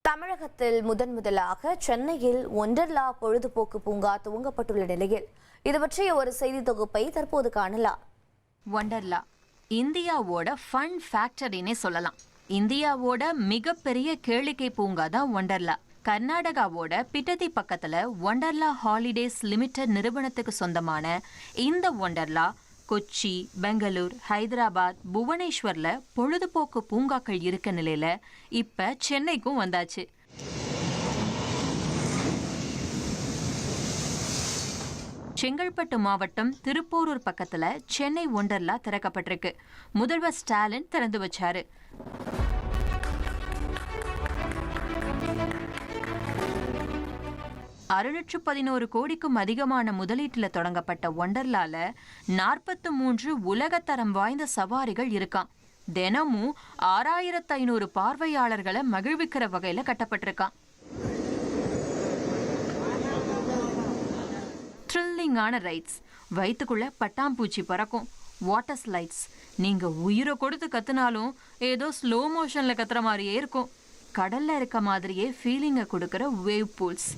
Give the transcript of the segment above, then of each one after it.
தமிழகத்தில் முதலாக சென்னையில் ஒண்டர்லா பொழுதுபோக்கு பூங்கா துவங்கப்பட்டுள்ள நிலையில் இது பற்றிய ஒரு செய்தி தொகுப்பை தற்போது காணலாம். ஒண்டர்லா இந்தியாவோட ஃபன் ஃபேக்டரினே சொல்லலாம். இந்தியாவோட மிகப்பெரிய கேளிக்கை பூங்கா தான் ஒண்டர்லா. கர்நாடகாவோட பிட்டதி பக்கத்துல ஒண்டர்லா ஹாலிடேஸ் லிமிடெட் நிறுவனத்துக்கு சொந்தமான இந்த ஒண்டர்லா கொச்சி, பெங்களூர், ஹைதராபாத், புவனேஸ்வர்ல பொழுதுபோக்கு பூங்காக்கள் இருக்க நிலையில இப்ப சென்னைக்கும் வந்தாச்சு. செங்கல்பட்டு மாவட்டம் திருப்போரூர் பக்கத்துல சென்னை ஒண்டர்லா திறக்கப்பட்டிருக்கு. முதல்வர் ஸ்டாலின் திறந்து வச்சாரு. $611 கோடிக்கும் அதிகமான முதலீட்டில் தொடங்கப்பட்ட ஒண்டர்லால 43 உலகத்தரம் வாய்ந்த சவாரிகள் இருக்கான். தினமும் 6500 பார்வையாளர்களை மகிழ்விக்கிற வகையில கட்டப்பட்டிருக்கான். த்ரில்லிங்கான ரைட்ஸ், வயிற்றுக்குள்ள பட்டாம்பூச்சி பறக்கும், வாட்டர் ஸ்லைட்ஸ், நீங்க உயிரை கொடுத்து கத்துனாலும் ஏதோ ஸ்லோ மோஷன்ல கத்துற மாதிரியே இருக்கும். கடல்ல இருக்க மாதிரியே ஃபீலிங்கை கொடுக்கிற வேவ் பூல்ஸ்,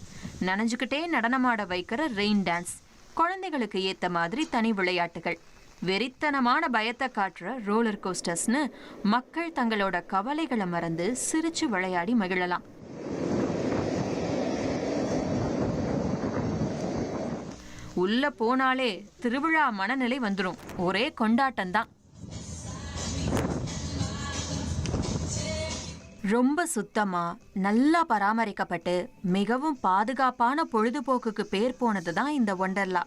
நனைஞ்சுக்கிட்டே நடனமாட வைக்கிற ரெயின் டான்ஸ், குழந்தைகளுக்கு ஏத்த மாதிரி தனி விளையாட்டுகள், வெறித்தனமான பயத்தை காட்டுற ரோலர் கோஸ்டர்ஸ்னு மக்கள் தங்களோட கவலைகளை மறந்து சிரிச்சு விளையாடி மகிழலாம். உள்ள போனாலே திருவிழா மனநிலை வந்துடும். ஒரே கொண்டாட்டம்தான். ரொம்ப சுத்தமா நல்லா பராமரிக்கப்பட்டு மிகவும் பாதுகாப்பான பொழுதுபோக்குக்கு பேர் போனது தான் இந்த ஒண்டர்லா.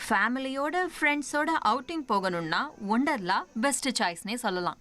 ஃபேமிலியோட ஃப்ரெண்ட்ஸோட அவுட்டிங் போகணும்னா ஒண்டர்லா பெஸ்ட் சாய்ஸ்னே சொல்லலாம்.